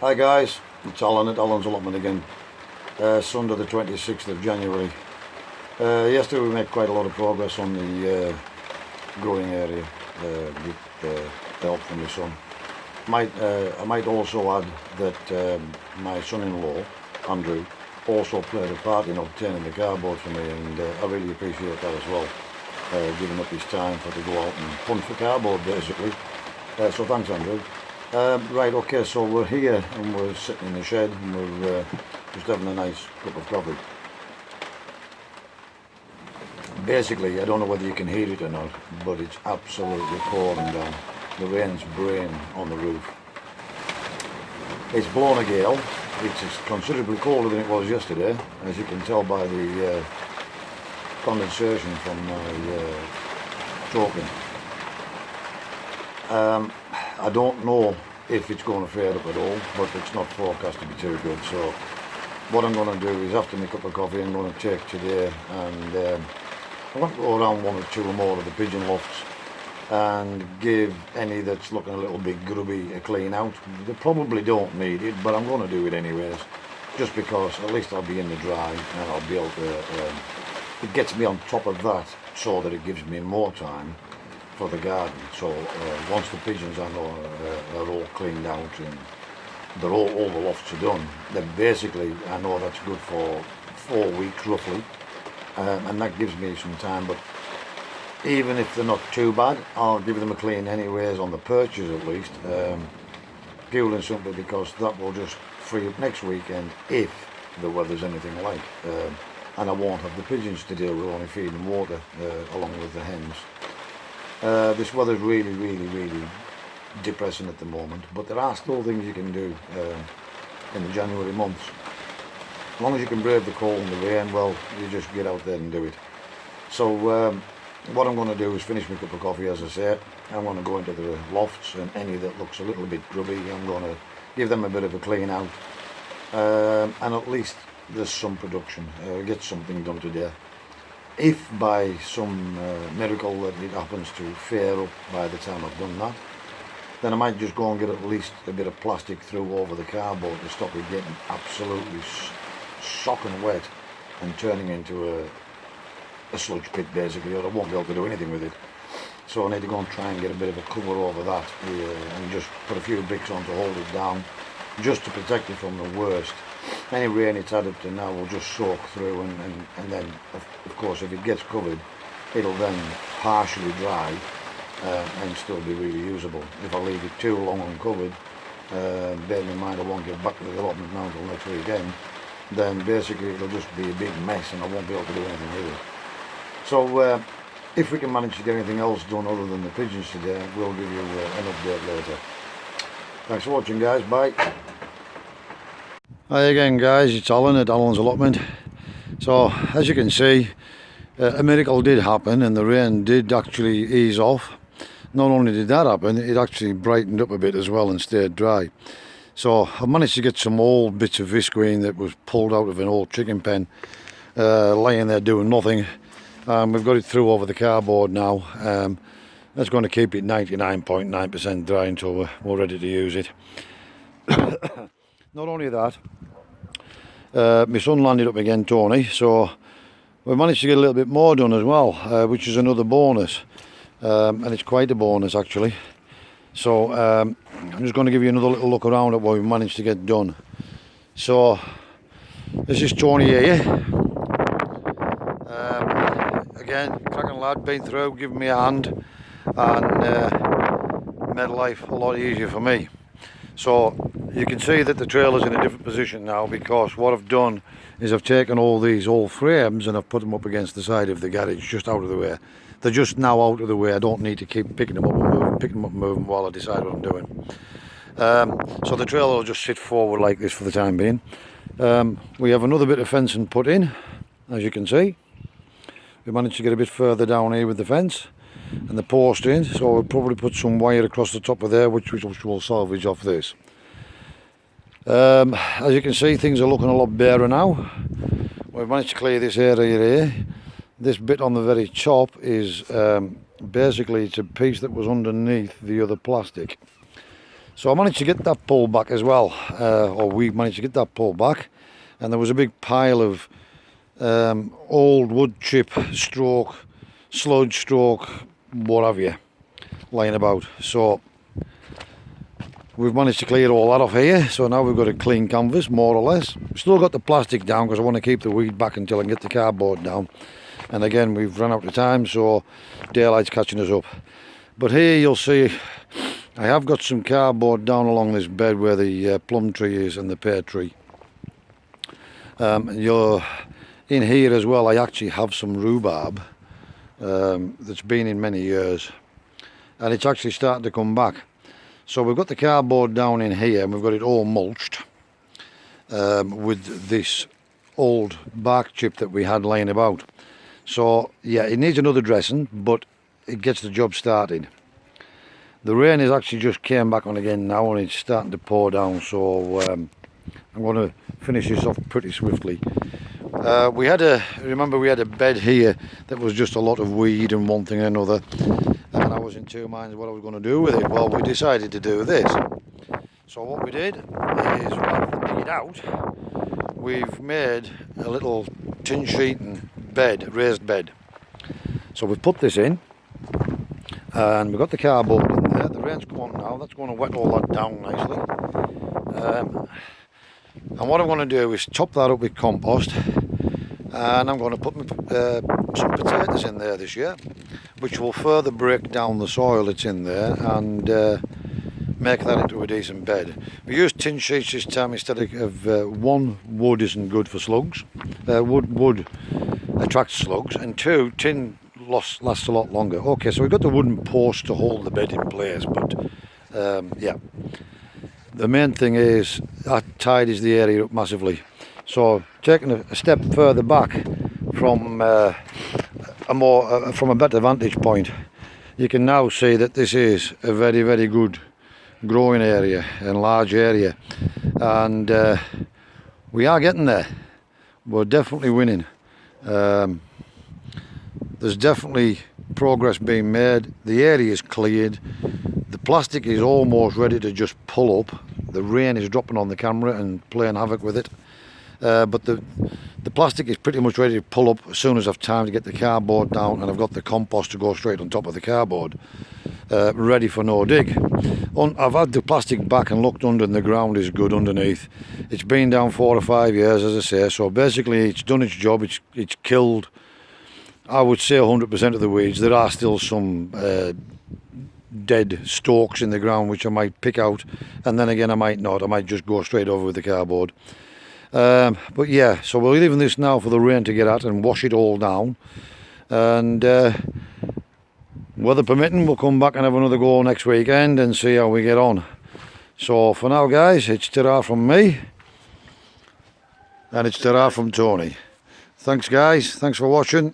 Hi guys, it's Alan at Alan's Allotment again. Sunday the 26th of January. Yesterday we made quite a lot of progress on the growing area with the help from my son. I might also add that my son-in-law, Andrew, also played a part in obtaining the cardboard for me, and I really appreciate that as well. Giving up his time to go out and hunt for cardboard basically. So thanks Andrew. Right, okay, so we're here and we're sitting in the shed and we're just having a nice cup of coffee. Basically, I don't know whether you can hear it or not, but it's absolutely pouring down. The rain's braying on the roof. It's blown a gale. It's considerably colder than it was yesterday, as you can tell by the condensation from my talking. I don't know if it's going to fade up at all, but it's not forecast to be too good. So what I'm going to do is, after my cup of coffee, I'm going to take today and I want to go around one or two more of the pigeon lofts and give any that's looking a little bit grubby a clean out. They probably don't need it, but I'm going to do it anyways, just because at least I'll be in the dry and I'll be able to, it gets me on top of that so that it gives me more time for the garden. So once the pigeons I know are all cleaned out and they're all the lofts are done, then basically I know that's good for 4 weeks roughly, and that gives me some time. But even if they're not too bad, I'll give them a clean anyways on the perches at least, purely and simply because that will just free up next weekend if the weather's anything like, and I won't have the pigeons to deal with, only feeding water along with the hens. This weather's really depressing at the moment, but there are still things you can do in the January months. As long as you can brave the cold and the rain, well, you just get out there and do it. So what I'm going to do is finish my cup of coffee, as I say. I'm going to go into the lofts, and any that looks a little bit grubby, I'm going to give them a bit of a clean out, and at least there's some production, get something done today. If by some miracle that it happens to fare up by the time I've done that, then I might just go and get at least a bit of plastic through over the cardboard to stop it getting absolutely soaking wet and turning into a sludge pit basically, or I won't be able to do anything with it. So I need to go and try and get a bit of a cover over that and just put a few bricks on to hold it down, just to protect it from the worst. Any rain it's had up to now will just soak through, and then of course if it gets covered, it'll then partially dry and still be really usable. If I leave it too long uncovered, bearing in mind I won't get back to the allotment now until next weekend, then basically it'll just be a big mess and I won't be able to do anything with it. So if we can manage to get anything else done other than the pigeons today, we'll give you an update later. Thanks for watching guys, bye. Hi again guys, it's Alan at Alan's Allotment. So as you can see, a miracle did happen and the rain did actually ease off. Not only did that happen, it actually brightened up a bit as well and stayed dry. So I've managed to get some old bits of visqueen that was pulled out of an old chicken pen, laying there doing nothing. We've got it through over the cardboard now. That's going to keep it 99.9% dry until we're ready to use it. Not only that, my son landed up again, Tony, so we managed to get a little bit more done as well, which is another bonus, and it's quite a bonus actually. So I'm just going to give you another little look around at what we've managed to get done. So this is Tony here, again, cracking lad, been through, giving me a hand, and made life a lot easier for me. So you can see that the trailer's in a different position now, because what I've done is I've taken all these old frames and I've put them up against the side of the garage, just out of the way. They're just now out of the way. I don't need to keep picking them up and moving while I decide what I'm doing. So the trailer will just sit forward like this for the time being. We have another bit of fencing put in, as you can see. We managed to get a bit further down here with the fence and the post in, so we'll probably put some wire across the top of there, which will salvage off this. As you can see, things are looking a lot better now. We've managed to clear this area here. This bit on the very top is basically it's a piece that was underneath the other plastic. So I managed to get that pulled back as well, or we managed to get that pulled back, and there was a big pile of old wood chip stroke, sludge stroke, what have you, lying about. So we've managed to clear all that off here, so now we've got a clean canvas, more or less. Still got the plastic down because I want to keep the weed back until I can get the cardboard down. And again, we've run out of time, so daylight's catching us up. But here you'll see I have got some cardboard down along this bed where the plum tree is and the pear tree. You're in here as well. I actually have some rhubarb that's been in many years, and it's actually starting to come back. So we've got the cardboard down in here, and we've got it all mulched with this old bark chip that we had laying about. So yeah, it needs another dressing, but it gets the job started. The rain is actually just came back on again now, and it's starting to pour down, so I'm going to finish this off pretty swiftly. Remember we had a bed here that was just a lot of weed and one thing and another, and I was in two minds what I was going to do with it. Well, we decided to do this. So what we did is, rather than dig it out, we've made a little tin sheet and bed, raised bed. So we've put this in, and we've got the cardboard in there. The rain's come on now, that's going to wet all that down nicely. And what I'm going to do is top that up with compost, and I'm going to put some potatoes in there this year, which will further break down the soil that's in there and make that into a decent bed. We used tin sheets this time instead of one, wood isn't good for slugs. Wood attracts slugs, and two, tin lasts a lot longer. Okay, so we've got the wooden post to hold the bed in place, but yeah, the main thing is that tidies the area up massively. So taking a step further back from from a better vantage point, you can now see that this is a very, very good growing area and large area, and we are getting there. We're definitely winning. There's definitely progress being made. The area is cleared. The plastic is almost ready to just pull up. The rain is dropping on the camera and playing havoc with it. But the plastic is pretty much ready to pull up as soon as I've time to get the cardboard down, and I've got the compost to go straight on top of the cardboard, ready for no dig. I've had the plastic back and looked under, and the ground is good underneath. It's been down 4 or 5 years, as I say, so basically it's done its job. It's killed, I would say, 100% of the weeds. There are still some dead stalks in the ground which I might pick out, and then again I might not. I might just go straight over with the cardboard. But yeah, so we're leaving this now for the rain to get at and wash it all down, and weather permitting, we'll come back and have another go next weekend and see how we get on. So for now, guys, it's ta-ra from me, and it's ta-ra from Tony. Thanks, guys. Thanks for watching.